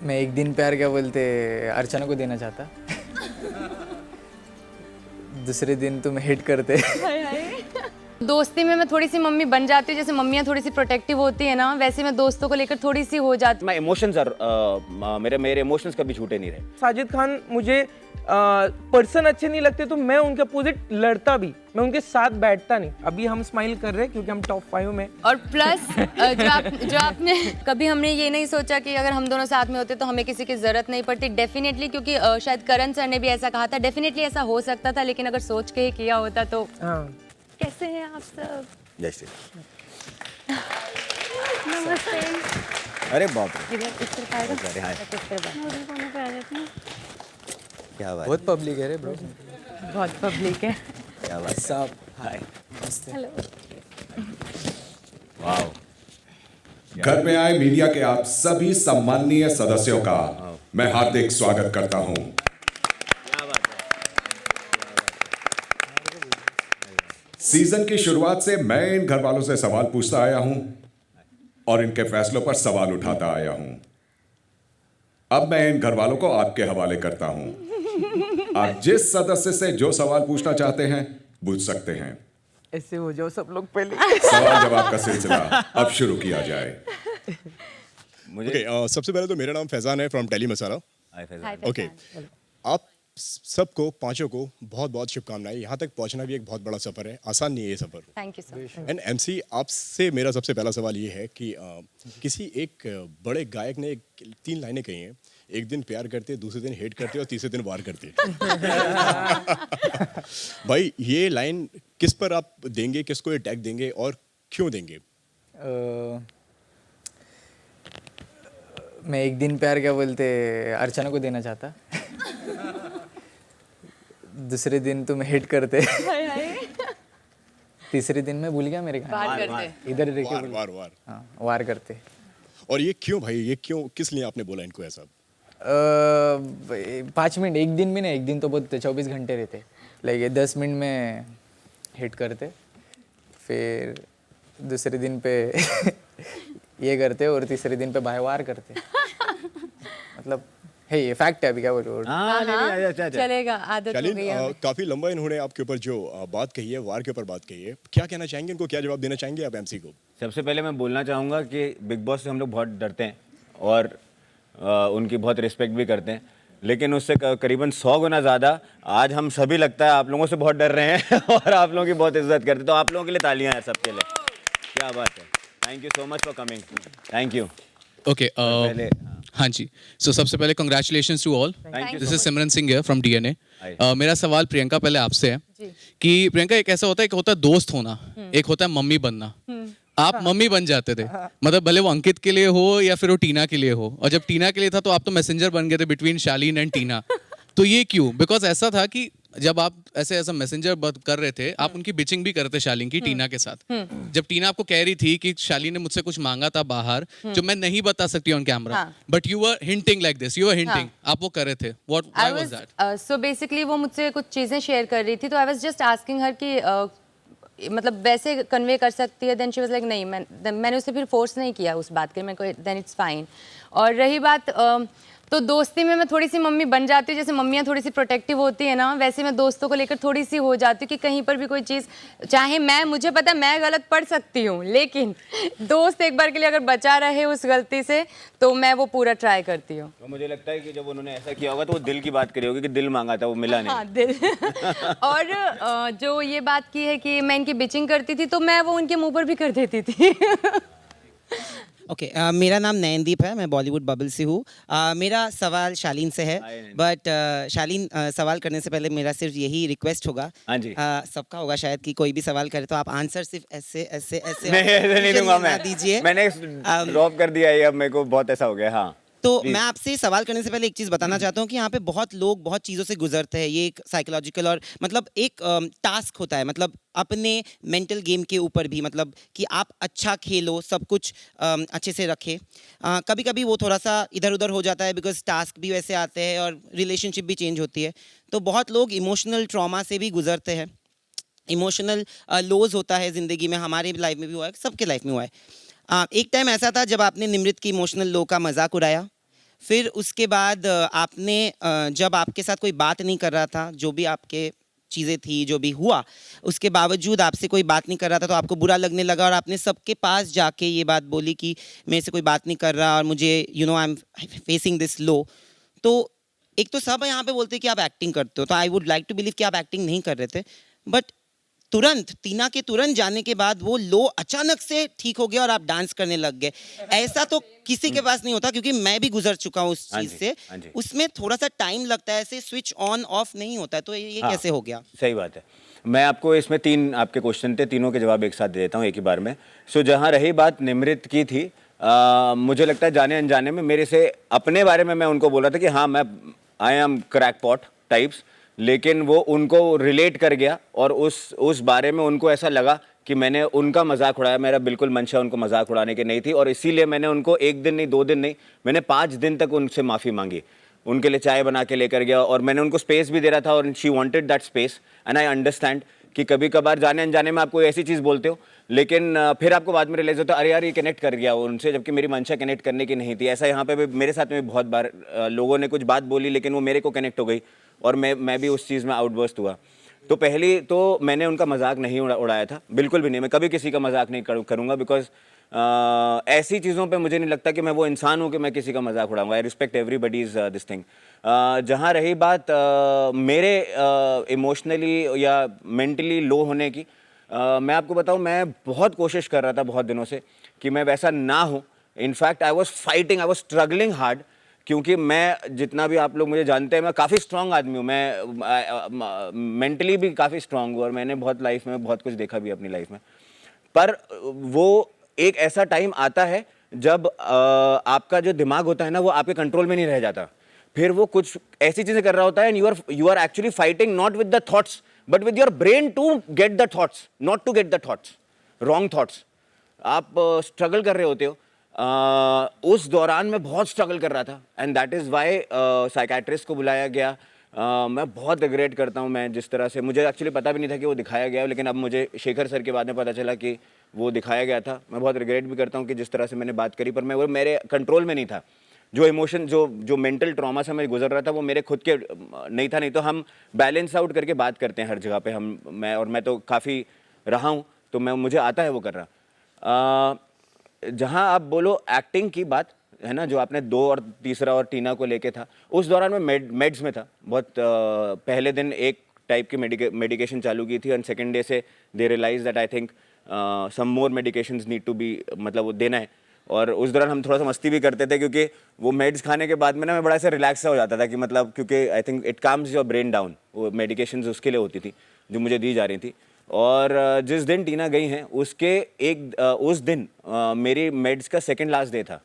मैं एक दिन प्यार क्या बोलते अर्चना को देना चाहता। दूसरे दिन तुम हिट करते। दोस्ती में मैं थोड़ी सी मम्मी बन जाती हूँ, जैसे मम्मियाँ थोड़ी सी प्रोटेक्टिव होती है ना, वैसे मैं दोस्तों को लेकर थोड़ी सी हो जाती। मैं इमोशंस मेरे इमोशंस कभी छूटे नहीं रहे। साजिद खान मुझे पर्सन अच्छे नहीं लगते तो मैं उनके अपोजिट लड़ता भी, मैं उनके साथ बैठता नहीं। अभी हम स्माइल कर रहे हैं क्योंकि हम टॉप 5 में। और प्लस जो आपने कभी हमने ये नहीं सोचा कि अगर हम दोनों साथ में होते तो हमें किसी की जरूरत नहीं पड़ती, डेफिनेटली, क्योंकि शायद करण सर ने भी ऐसा कहा था, डेफिनेटली ऐसा हो सकता था, लेकिन अगर सोच के ही किया होता तो। हाँ। कैसे हैं आप सब? जय श्री। नमस्ते। अरे बाप रे, इस तरफ आएगा? अरे हाय, क्या बात, बहुत पब्लिक है रे ब्रो। बहुत पब्लिक है। क्या बात, साहब हाय, हेलो। वाओ। घर में आए मीडिया के आप सभी सम्माननीय सदस्यों का मैं हार्दिक स्वागत करता हूं। सीजन की शुरुआत से मैं इन घर वालों से सवाल पूछता आया हूं और इनके फैसलों पर सवाल उठाता आया हूं। अब मैं इन घर वालों को आपके हवाले करता हूं। आप जिस सदस्य से जो सवाल पूछना चाहते हैं पूछ सकते हैं। ऐसे हो जाओ सब लोग पहले। सवाल जवाब का सिलसिला अब शुरू किया जाए। मुझे सबसे पहले तो मेरा नाम फैजान है from Telly Masala. Hi Faizan. Okay, आप सबको पांचों को बहुत बहुत शुभकामनाएं। यहाँ तक पहुँचना भी एक बहुत बड़ा सफ़र है, आसान नहीं है ये सफ़र। Thank you sir. And MC, आपसे मेरा सबसे पहला सवाल ये है कि किसी एक बड़े गायक ने 3 लाइनें कही हैं, एक दिन प्यार करते, दूसरे दिन हेट करते और तीसरे दिन वार करते। भाई ये लाइन किस पर आप देंगे, किसको ये टैग देंगे और क्यों देंगे? मैं एक दिन प्यार क्या बोलते अर्चना को देना चाहता। दूसरे दिन तुम हिट करते। तीसरे दिन मैं भूल गया मेरे गाने। वार करते। इधर देखिए। वार वार। हाँ, वार करते। और ये क्यों भाई, ये क्यों, किस लिए आपने बोला इनको ऐसा? 5 मिनट, एक दिन भी नहीं, एक दिन तो बहुत 24 घंटे रहते। लाइक 10 मिनट में हिट करते, फिर दूसरे दिन पे ये करते और तीसरे दिन पे बाय वार करते। मतलब है, ये फैक्ट है। अभी क्या बोलूं। चलेगा, आदत हो शालीन, गई है। काफी लंबा इन्होंने आपके ऊपर जो बात कही है, वार के ऊपर बात कही है, क्या कहना चाहेंगे इनको, क्या जवाब देना चाहेंगे आप एमसी को? सबसे पहले मैं बोलना चाहूँगा कि बिग बॉस से हम लोग बहुत डरते हैं और उनकी बहुत रिस्पेक्ट भी करते हैं, लेकिन उससे करीबन 100 गुना ज़्यादा आज हम सभी लगता है आप लोगों से बहुत डर रहे हैं और आप लोगों की बहुत इज्जत करते हैं। तो आप लोगों के लिए तालियां हैं सबके लिए। क्या बात है। Thank you so much for coming. Thank you. Okay, पहले हाँ जी, सो सबसे पहले congratulations to all. Thank you. This is Simran Singh here from DNA. मेरा सवाल प्रियंका पहले आपसे है कि प्रियंका, एक ऐसा होता है, एक होता है दोस्त होना, एक होता है मम्मी बनना। आप मम्मी बन जाते थे, मतलब भले वो अंकित के लिए हो या फिर वो टीना के लिए हो, और जब टीना के लिए था तो आप तो मैसेंजर बन गए थे बिटवीन शालीन एंड टीना। तो ये क्यों? बिकॉज ऐसा था कि जब आप ऐसा मैसेंजर कर रहे थे, आप उनकी बिचिंग भी करते शालीन की टीना के साथ। जब टीना आपको कह रही थी कि शालीन ने मुझसे कुछ मांगा था बाहर जो मैं नहीं बता सकती on camera, but you were hinting like this, you were hinting, आप वो कर रहे थे। What why was that? So basically वो मुझसे कुछ चीजें शेयर कर रही थी, तो आई वाज जस्ट आस्किंग हर कि मतलब वैसे कन्वे कर सकती है। देन शी वाज लाइक नहीं, मैंने उसे फिर फोर्स नहीं किया उस बात के, मेरे को देन इट्स फाइन। और रही बात तो दोस्ती में मैं थोड़ी सी मम्मी बन जाती हूँ, जैसे मम्मियाँ थोड़ी सी प्रोटेक्टिव होती है ना, वैसे मैं दोस्तों को लेकर थोड़ी सी हो जाती हूँ कि कहीं पर भी कोई चीज़, चाहे मुझे पता है मैं गलत पढ़ सकती हूँ, लेकिन दोस्त एक बार के लिए अगर बचा रहे उस गलती से तो मैं वो पूरा ट्राई करती हूँ। तो मुझे लगता है कि जब उन्होंने ऐसा किया होगा तो वो दिल की बात करी होगी कि दिल मांगा था, वो मिला नहीं। हाँ, दिल। और जो ये बात की है कि मैं इनकी बिचिंग करती थी, तो मैं वो उनके मुंह पर भी कर देती थी। ओके, मेरा नाम नयनदीप है, मैं बॉलीवुड बबल से हूँ। मेरा सवाल शालीन से है, बट शालीन, सवाल करने से पहले मेरा सिर्फ यही रिक्वेस्ट होगा, हाँ जी। सबका होगा शायद, कि कोई भी सवाल करे तो आप आंसर सिर्फ ऐसे ऐसे ऐसे नहीं, ऐसे नहीं दूंगा मैं। दीजिए। मैंने ड्रॉप कर दिया है, अब मेरे को बहुत ऐसा हो गया। हाँ, तो मैं आपसे सवाल करने से पहले एक चीज़ बताना चाहता हूँ कि यहाँ पे बहुत लोग बहुत चीज़ों से गुजरते हैं। ये एक साइकोलॉजिकल और मतलब एक टास्क होता है, मतलब अपने मेंटल गेम के ऊपर भी, मतलब कि आप अच्छा खेलो, सब कुछ अच्छे से रखें। कभी कभी वो थोड़ा सा इधर उधर हो जाता है, बिकॉज टास्क भी वैसे आते हैं और रिलेशनशिप भी चेंज होती है। तो बहुत लोग इमोशनल ट्रॉमा से भी गुजरते हैं, इमोशनल लोज होता है ज़िंदगी में, हमारे लाइफ में भी हुआ है, सबके लाइफ में हुआ है। एक टाइम ऐसा था जब आपने निमृत की इमोशनल लो का मजाक उड़ाया, फिर उसके बाद आपने जब आपके साथ कोई बात नहीं कर रहा था, जो भी आपके चीज़ें थी, जो भी हुआ, उसके बावजूद आपसे कोई बात नहीं कर रहा था तो आपको बुरा लगने लगा और आपने सबके पास जाके ये बात बोली कि मेरे से कोई बात नहीं कर रहा और मुझे I am facing this low. तो एक तो सब यहाँ पे बोलते हैं कि आप एक्टिंग करते हो, तो I would like to believe कि आप एक्टिंग नहीं कर रहे थे, बट तुरंत टीना के तुरंत जाने के बाद वो लो अचानक से ठीक हो गया और आप डांस करने लग गए। ऐसा तो किसी के पास नहीं होता, क्योंकि मैं भी गुजर चुका हूँ उस हाँ चीज जी, से। हाँ जी। उसमें थोड़ा सा टाइम लगता है, ऐसे स्विच ऑन ऑफ नहीं होता है, तो ये हाँ, कैसे हो गया? सही बात है। मैं आपको इसमें 3 आपके क्वेश्चन थे, तीनों के जवाब एक साथ दे देता हूँ एक ही बार में। सो जहाँ रही बात निमृत की थी, मुझे लगता है जाने अनजाने में मेरे से अपने बारे में मैं उनको बोला था कि हाँ मैं आई एम क्रैकपॉट टाइप्स, लेकिन वो उनको रिलेट कर गया और उस बारे में उनको ऐसा लगा कि मैंने उनका मजाक उड़ाया। मेरा बिल्कुल मंशा उनको मजाक उड़ाने की नहीं थी और इसीलिए मैंने उनको 1 दिन नहीं 2 दिन नहीं, मैंने 5 दिन तक उनसे माफ़ी मांगी। उनके लिए चाय बना के लेकर गया और मैंने उनको स्पेस भी दे रहा था और she wanted that space and I understand कि कभी कभार जाने अनजाने में आप कोई ऐसी चीज़ बोलते हो, लेकिन फिर आपको बाद में रियलाइज होता है अरे यार ये कनेक्ट कर गया उनसे, जबकि मेरी मंशा कनेक्ट करने की नहीं थी। ऐसा यहाँ पे भी मेरे साथ में भी बहुत बार लोगों ने कुछ बात बोली लेकिन वो मेरे को कनेक्ट हो गई और मैं भी उस चीज़ में आउटबर्स्ट हुआ। तो पहली तो मैंने उनका मजाक नहीं उड़ाया था, बिल्कुल भी नहीं। मैं कभी किसी का मजाक नहीं करूँगा बिकॉज ऐसी चीज़ों पे मुझे नहीं लगता कि मैं वो इंसान हूँ कि मैं किसी का मजाक उड़ाऊंगा। I respect everybody's this thing. जहाँ रही बात मेरे इमोशनली या मेंटली लो होने की, मैं आपको बताऊँ मैं बहुत कोशिश कर रहा था बहुत दिनों से कि मैं वैसा ना हूँ। In fact I was fighting, I was struggling hard, क्योंकि मैं जितना भी आप लोग मुझे जानते हैं मैं काफ़ी स्ट्रांग आदमी हूँ, मैं मेंटली भी काफ़ी स्ट्रांग हूँ और मैंने बहुत लाइफ में बहुत कुछ देखा भी अपनी लाइफ में। पर वो एक ऐसा टाइम आता है जब आपका जो दिमाग होता है ना वो आपके कंट्रोल में नहीं रह जाता, फिर वो कुछ ऐसी चीज़ें कर रहा होता है and you are actually fighting not with the thoughts but with your brain to get the thoughts, not to get the thoughts, wrong thoughts. आप स्ट्रगल कर रहे होते हो। उस दौरान मैं बहुत स्ट्रगल कर रहा था and that is why psychiatrist को बुलाया गया। मैं बहुत रिग्रेट करता हूँ, मैं जिस तरह से मुझे एक्चुअली पता भी नहीं था कि वो दिखाया गया, लेकिन अब मुझे शेखर सर के बाद में पता चला कि वो दिखाया गया था। मैं बहुत रिग्रेट भी करता हूँ कि जिस तरह से मैंने बात करी, पर मैं वो मेरे कंट्रोल में नहीं था। जो इमोशन जो मेंटल ट्रॉमा से मैं गुजर रहा था वो मेरे खुद के नहीं था। नहीं तो हम बैलेंस आउट करके बात करते हैं हर जगह पे, मैं तो काफ़ी रहा हूँ तो मुझे आता है वो कर रहा। जहाँ आप बोलो एक्टिंग की बात है ना, जो आपने 2 और तीसरा और टीना को लेके था, उस दौरान मैं मेड्स में था बहुत। पहले दिन एक टाइप की मेडिकेशन चालू की थी और सेकेंड डे से they realise that I think some more medications need to be, मतलब वो देना है। और उस दौरान हम थोड़ा सा मस्ती भी करते थे क्योंकि वो मेड्स खाने के बाद में ना मैं बड़ा ऐसा रिलैक्स सा हो जाता था कि मतलब, क्योंकि I think it calms your brain down. वो मेडिकेशंस उसके लिए होती थी जो मुझे दी जा रही थी। और जिस दिन टीना गई हैं उसके उस दिन मेरी मेड्स का सेकेंड लास्ट डे था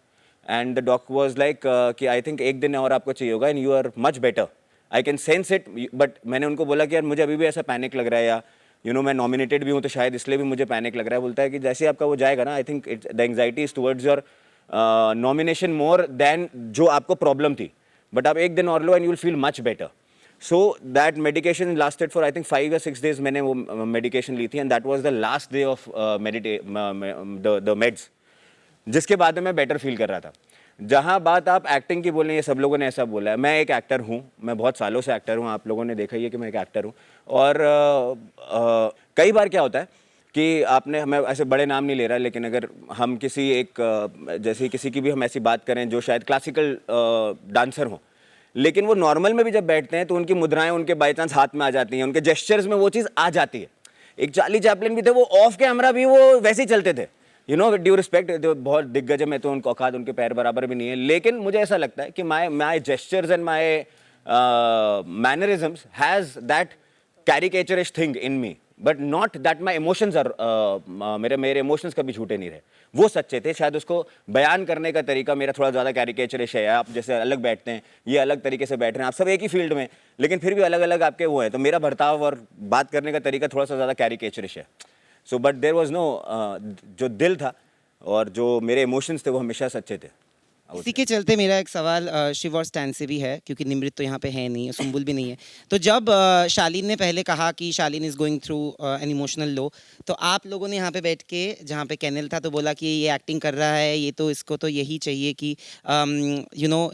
and the doctor was like कि आई थिंक 1 दिन और आपको चाहिए होगा and you are much better, I can sense it. But मैंने उनको बोला कि यार मुझे अभी भी ऐसा पैनिक लग रहा है, या मैं नॉमिनेटेड भी हूँ तो शायद इसलिए भी मुझे पैनिक लग रहा है। बोलता है कि जैसे आपका वो जाएगा ना, I think the anxiety is towards your nomination more than जो आपको प्रॉब्लम थी, बट आप 1 दिन और लो and you will feel much better. So that medication lasted for I think 5 या 6 days मैंने वो मेडिकेशन ली थी and that was the last day of the meds, जिसके बाद में मैं बेटर फील कर रहा था। जहाँ बात आप एक्टिंग की बोलें, ये सब लोगों ने ऐसा बोला है, मैं एक एक्टर हूँ, मैं बहुत सालों से एक्टर हूँ, आप लोगों ने देखा ही है कि मैं एक एक्टर हूँ। और कई बार क्या होता है कि आपने, मैं ऐसे बड़े नाम नहीं ले रहा, लेकिन अगर हम किसी एक जैसे किसी की भी हम ऐसी बात करें जो शायद क्लासिकल डांसर हों, लेकिन वो नॉर्मल में भी जब बैठते हैं तो उनकी मुद्राएं उनके बाई चांस हाथ में आ जाती हैं, उनके जेस्चर्स में वो चीज़ आ जाती है। एक चार्ली चैपलिन भी थे, वो ऑफ कैमरा भी वो वैसे ही चलते थे, विद ड्यू रिस्पेक्ट, बहुत दिग्गज है, मैं तो उनको औकात उनके पैर बराबर भी नहीं है, लेकिन मुझे ऐसा लगता है कि my gestures and my mannerisms has that caricaturish thing in me, but not that my emotions are, मेरे इमोशंस कभी झूठे नहीं रहे, वो सच्चे थे। शायद उसको बयान करने का तरीका मेरा थोड़ा ज़्यादा कैरिकेचरिश है। आप जैसे अलग बैठते हैं, ये अलग तरीके से बैठ रहे हैं, आप सब एक ही फील्ड में, लेकिन फिर भी अलग अलग आपके वो हैं, तो मेरा बर्ताव और बात करने का तरीका थोड़ा सा ज़्यादा कैरिकेचरिश है। So but there was no, जो दिल था और जो मेरे इमोशंस थे वो हमेशा सच्चे थे। इसी के चलते मेरा एक सवाल शिव और स्टैन से भी है, क्योंकि निमृत तो यहाँ पे है नहीं, सुम्बुल भी नहीं है। तो जब शालीन ने पहले कहा कि Shaleen is going through an emotional low, तो आप लोगों ने यहाँ पे बैठ के, जहाँ पे कैनल था, तो बोला कि ये एक्टिंग कर रहा है, ये तो इसको तो यही चाहिए कि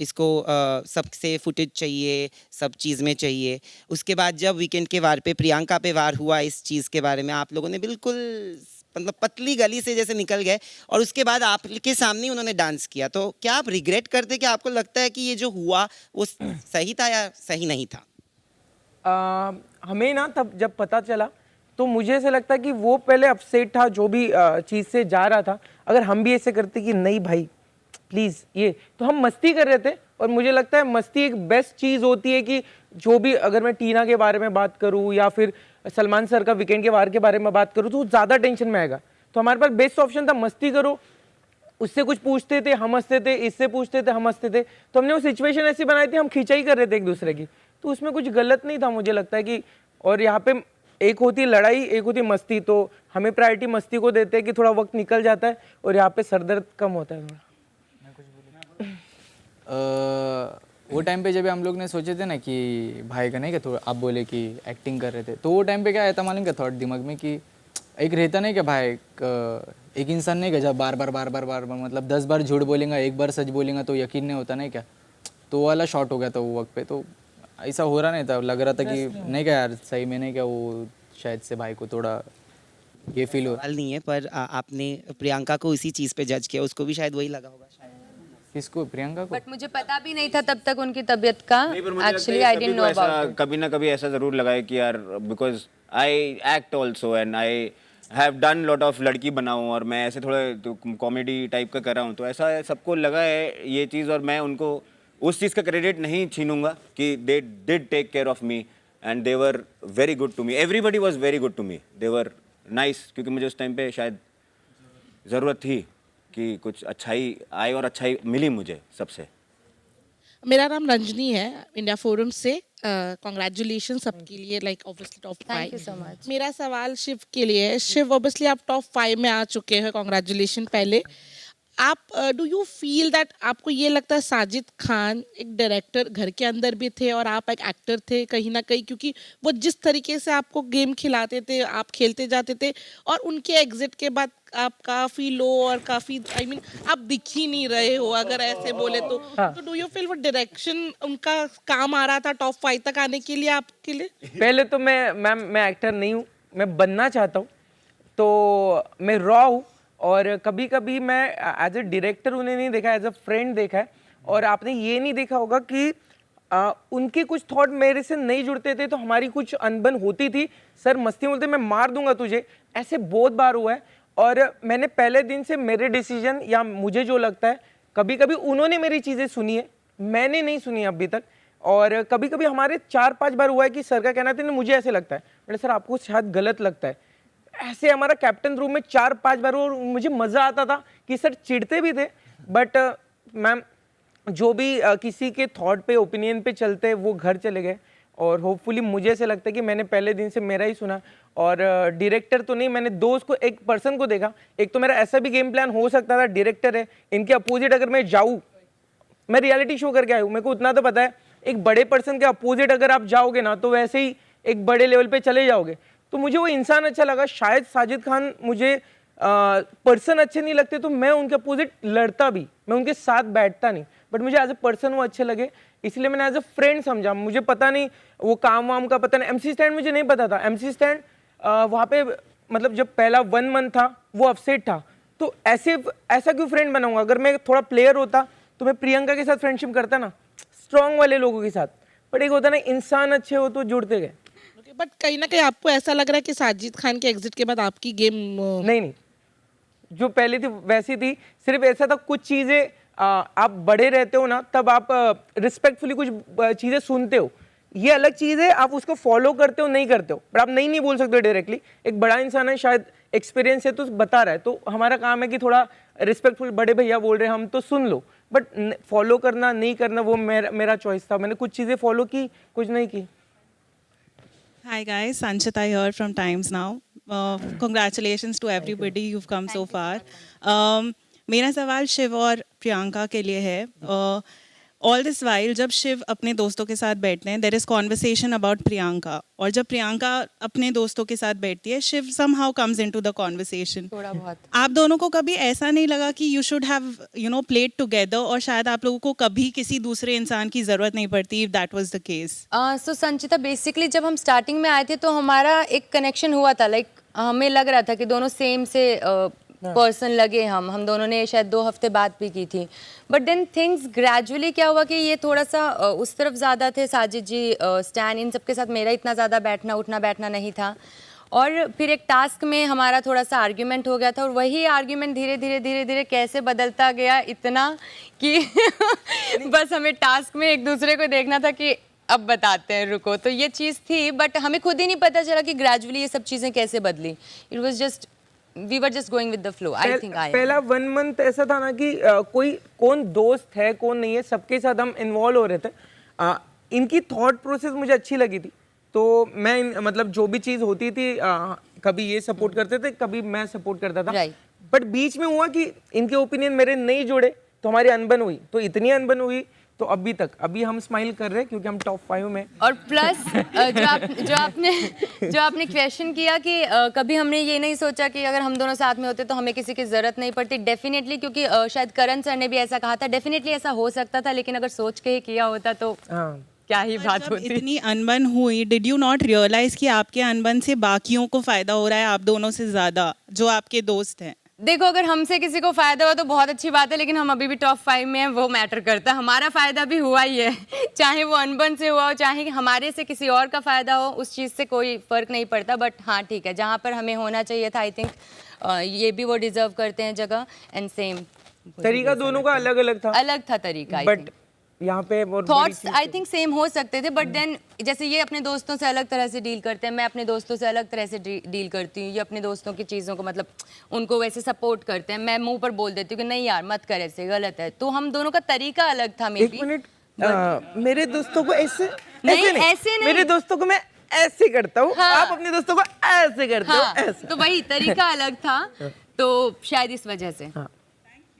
इसको सबसे फुटेज चाहिए, सब चीज़ में चाहिए। उसके बाद जब वीकेंड के वार पे प्रियंका पे वार हुआ इस चीज़ के बारे में, आप लोगों ने बिल्कुल मतलब पतली गली से जैसे निकल गए, और उसके बाद आपके सामने ही उन्होंने डांस किया। तो क्या आप रिग्रेट करते, कि आपको लगता है कि ये जो हुआ वो सही था या सही नहीं था? हमें ना तब जब पता चला तो मुझे ऐसा लगता है कि वो पहले अपसेट था जो भी चीज़ से जा रहा था। अगर हम भी ऐसे करते कि नहीं भाई प्लीज़ ये, तो हम मस्ती कर रहे थे। और मुझे लगता है मस्ती एक बेस्ट चीज़ होती है कि जो भी, अगर मैं टीना के बारे में बात करूँ या फिर सलमान सर का वीकेंड के वार के बारे में बात करूँ, तो ज़्यादा टेंशन में आएगा। तो हमारे पास बेस्ट ऑप्शन था मस्ती करो। उससे कुछ पूछते थे हम हंसते थे, इससे पूछते थे हम हंसते थे। तो हमने वो सिचुएशन ऐसी बनाई थी, हम खिंचाई कर रहे थे एक दूसरे की, तो उसमें कुछ गलत नहीं था मुझे लगता है कि। और यहाँ पे एक होती लड़ाई, एक होती मस्ती, तो हमें प्रायोरिटी मस्ती को देते हैं कि थोड़ा वक्त निकल जाता है और यहाँ पे सरदर्द कम होता है थोड़ा। वो टाइम पे जब हम लोग ने सोचे थे ना कि भाई का नहीं, कि थोड़ा आप बोले कि एक्टिंग कर रहे थे, तो वो टाइम पे क्या आया था मालूम क्या थॉट दिमाग में, कि एक रहता नहीं क्या भाई, एक इंसान नहीं क्या जब बार बार मतलब 10 बार झूठ बोलेगा, एक बार सच बोलेगा तो यकीन नहीं होता नहीं क्या। तो वो वाला शॉट हो गया था वो वक्त पे। तो ऐसा हो रहा नहीं था, लग रहा था कि नहीं क्या यार सही में नहीं क्या, वो शायद से भाई को थोड़ा ये फील हो। सवाल नहीं है, पर आपने प्रियंका को इसी चीज़ पे जज किया, उसको भी शायद वही लगा होगा शायद। किसको? प्रियंका को? बट मुझे पता भी नहीं था तब तक उनकी तबीयत का। नहीं, पर मुझे लगता है एक्चुअली आई सभी डिडंट को नो ऐसा अबाउट इट। कभी ना कभी ऐसा जरूर लगा है कि यार, because I act also and I have done lot of लड़की बनाऊँ, और मैं ऐसे थोड़े कॉमेडी टाइप का कर रहा हूँ, तो ऐसा सबको लगा है ये चीज़। और मैं उनको उस चीज़ का क्रेडिट नहीं छीनूंगा कि they did take care of me and they were very good to me, everybody was very good to me, they were nice. क्योंकि मुझे उस टाइम पे शायद ज़रूरत थी कि कुछ अच्छाई आए, और अच्छाई मिली मुझे सबसे। मेरा नाम रंजनी है, इंडिया फोरम से। कॉन्ग्रेचुलेशन सबके लिए, like obviously top 5। Thank you so much. मेरा सवाल शिव के लिए है। शिव, ऑब्वियसली आप टॉप 5 में आ चुके हैं, कॉन्ग्रेचुलेशन। पहले आप डू यू फील दैट, आपको ये लगता है साजिद खान एक डायरेक्टर घर के अंदर भी थे और आप एक एक्टर थे कहीं ना कहीं, क्योंकि वो जिस तरीके से आपको गेम खिलाते थे, आप खेलते जाते थे, और उनके एग्जिट के बाद आप काफ़ी लो और काफ़ी आप दिख ही नहीं रहे हो, अगर ऐसे बोले तो। तो डू यू फील वो डायरेक्शन उनका काम आ रहा था टॉप 5 तक आने के लिए आपके लिए? पहले तो मैं एक्टर नहीं हूँ, मैं बनना चाहता हूँ, तो मैं रॉ हूँ। और कभी कभी मैं एज ए डायरेक्टर उन्हें नहीं देखा, एज ए फ्रेंड देखा है। और आपने ये नहीं देखा होगा कि उनके कुछ थॉट मेरे से नहीं जुड़ते थे, तो हमारी कुछ अनबन होती थी। सर मस्ती बोलते मैं मार दूंगा तुझे, ऐसे बहुत बार हुआ है। और मैंने पहले दिन से मेरे डिसीजन या मुझे जो लगता है, कभी कभी उन्होंने मेरी चीज़ें सुनी है, मैंने नहीं सुनी अभी तक। और कभी कभी हमारे 4-5 बार हुआ है कि सर का कहना था मुझे ऐसे लगता है, बोले सर आपको शायद गलत लगता है। ऐसे हमारा कैप्टन रूम में 4-5 बार, और मुझे मज़ा आता था कि सर चिढ़ते भी थे, बट मैम जो भी किसी के थॉट पे, ओपिनियन पे चलते वो घर चले गए। और होपफुली मुझे ऐसे लगता है कि मैंने पहले दिन से मेरा ही सुना। और डायरेक्टर तो नहीं, मैंने दो उसको, एक पर्सन को देखा। एक तो मेरा ऐसा भी गेम प्लान हो सकता था, डायरेक्टर है, इनके अपोजिट अगर मैं जाऊँ, मैं रियलिटी शो करके आया हूँ, मेरे को उतना तो पता है, एक बड़े पर्सन के अपोजिट अगर आप जाओगे ना, तो वैसे ही एक बड़े लेवल पे चले जाओगे। तो मुझे वो इंसान अच्छा लगा। शायद साजिद खान मुझे पर्सन अच्छे नहीं लगते, तो मैं उनके अपोजिट लड़ता भी, मैं उनके साथ बैठता नहीं, बट मुझे एज ए पर्सन वो अच्छे लगे, इसलिए मैंने एज ए फ्रेंड समझा। मुझे पता नहीं वो काम वाम का पता नहीं। MC स्टैंड मुझे नहीं पता था। MC स्टैंड वहाँ पे मतलब जब पहला 1 मंथ था वो अपसेट था, तो ऐसा क्यों फ्रेंड बनाऊंगा? अगर मैं थोड़ा प्लेयर होता तो मैं प्रियंका के साथ फ्रेंडशिप करता ना, स्ट्रॉन्ग वाले लोगों के साथ। बट एक होता ना, इंसान अच्छे हो तो जुड़ते गए। बट कहीं ना कहीं आपको ऐसा लग रहा है कि साजिद खान के एग्जिट के बाद आपकी गेम नहीं, जो पहले थी वैसी थी। सिर्फ ऐसा था, कुछ चीज़ें आप बड़े रहते हो ना, तब आप रिस्पेक्टफुली कुछ चीज़ें सुनते हो, ये अलग चीज़ है। आप उसको फॉलो करते हो नहीं करते हो, पर आप नहीं बोल सकते हो डायरेक्टली। एक बड़ा इंसान है, शायद एक्सपीरियंस है तो बता रहा है, तो हमारा काम है कि थोड़ा रिस्पेक्टफुल, बड़े भैया बोल रहे हैं हम तो सुन लो, बट फॉलो करना नहीं करना वो मेरा चॉइस था। मैंने कुछ चीज़ें फॉलो की, कुछ नहीं की। Hi guys, Sanchita here from Times Now. Congratulations to everybody, you've come so far. मेरा सवाल शिव और प्रियंका के लिए है. ऑल दिस वाइल जब शिव अपने दोस्तों के साथ बैठते हैं, there is conversation about Priyanka, और जब प्रियंका अपने दोस्तों के साथ बैठती है, Shiv somehow comes into the conversation. थोड़ा बहुत. आप दोनों को कभी ऐसा नहीं लगा कि you should have played together, और शायद आप लोगों को कभी किसी दूसरे इंसान की जरूरत नहीं पड़ती, if that was the case? So Sanchita, basically जब हम स्टार्टिंग में आए थे तो हमारा एक कनेक्शन हुआ था. लाइक हमें लग रहा था कि दोनों सेम से पर्सन लगे. हम दोनों ने शायद 2 हफ्ते बाद भी की थी. बट देन थिंग्स ग्रेजुअली क्या हुआ कि ये थोड़ा सा उस तरफ ज़्यादा थे. साजिद जी, स्टैन, इन सब के साथ मेरा इतना ज़्यादा उठना बैठना नहीं था. और फिर एक टास्क में हमारा थोड़ा सा आर्ग्यूमेंट हो गया था, और वही आर्ग्यूमेंट धीरे धीरे कैसे बदलता गया इतना कि बस हमें टास्क में एक दूसरे को देखना था कि अब बताते हैं, रुको. तो ये चीज़ थी, बट हमें खुद ही नहीं पता चला कि ग्रेजुअली ये सब चीज़ें कैसे बदली. It was just, we were just going with the flow. I think I am. पहला 1 मंथ ऐसा था ना कि कौन दोस्त है कौन नहीं है, सबके साथ हम इन्वॉल्व हो रहे थे. इनकी थॉट प्रोसेस मुझे अच्छी लगी थी, तो मैं मतलब जो भी चीज़ होती थी, कभी ये सपोर्ट करते थे, कभी मैं सपोर्ट करता था. Right. बट बीच में हुआ कि इनके ओपिनियन मेरे नहीं जुड़े, तो हमारी अनबन हुई. तो इतनी अनबन हुई तो अभी हम स्माइल कर रहे हैं क्योंकि हम टॉप 5 में. और प्लस जो आपने क्वेश्चन किया कि कभी हमने ये नहीं सोचा कि अगर हम दोनों साथ में होते तो हमें किसी की ज़रूरत नहीं पड़ती. डेफिनेटली, क्योंकि शायद करण सर ने भी ऐसा कहा था. डेफिनेटली ऐसा हो सकता था, लेकिन अगर सोच के ही किया होता तो क्या ही बात जब होती. इतनी अनबन हुई, डिड यू नॉट रियलाइज कि आपके अनबन से बाकियों को फायदा हो रहा है, आप दोनों से ज्यादा, जो आपके दोस्त हैं? देखो, अगर हमसे किसी को फायदा हुआ तो बहुत अच्छी बात है, लेकिन हम अभी भी टॉप 5 में हैं, वो मैटर करता है. हमारा फायदा भी हुआ ही है, चाहे वो अनबन से हुआ हो, चाहे हमारे से किसी और का फायदा हो, उस चीज़ से कोई फर्क नहीं पड़ता. बट हाँ, ठीक है, जहाँ पर हमें होना चाहिए था, आई थिंक ये भी वो डिजर्व करते हैं जगह. एंड सेम तरीका दोनों का अलग था तरीका. बट यहाँ पे थॉट्स आई थिंक सेम हो सकते थे, बट देन जैसे ये अपने दोस्तों से अलग तरह से डील करते हैं, मैं अपने दोस्तों से अलग तरह से डील करती हूँ. ये अपने दोस्तों की चीज़ों को मतलब उनको वैसे सपोर्ट करते हैं, मैं मुंह पर बोल देती हूँ कि नहीं यार मत कर, ऐसे गलत है. तो हम दोनों का तरीका अलग था. मे बी 1 मिनट, मेरे दोस्तों को ऐसे नहीं. मेरे दोस्तों को मैं ऐसे करता हूँ. हाँ. आप अपने दोस्तों को ऐसे करते हो. हाँ, ऐसे. तो वही तरीका अलग था, तो शायद इस वजह से.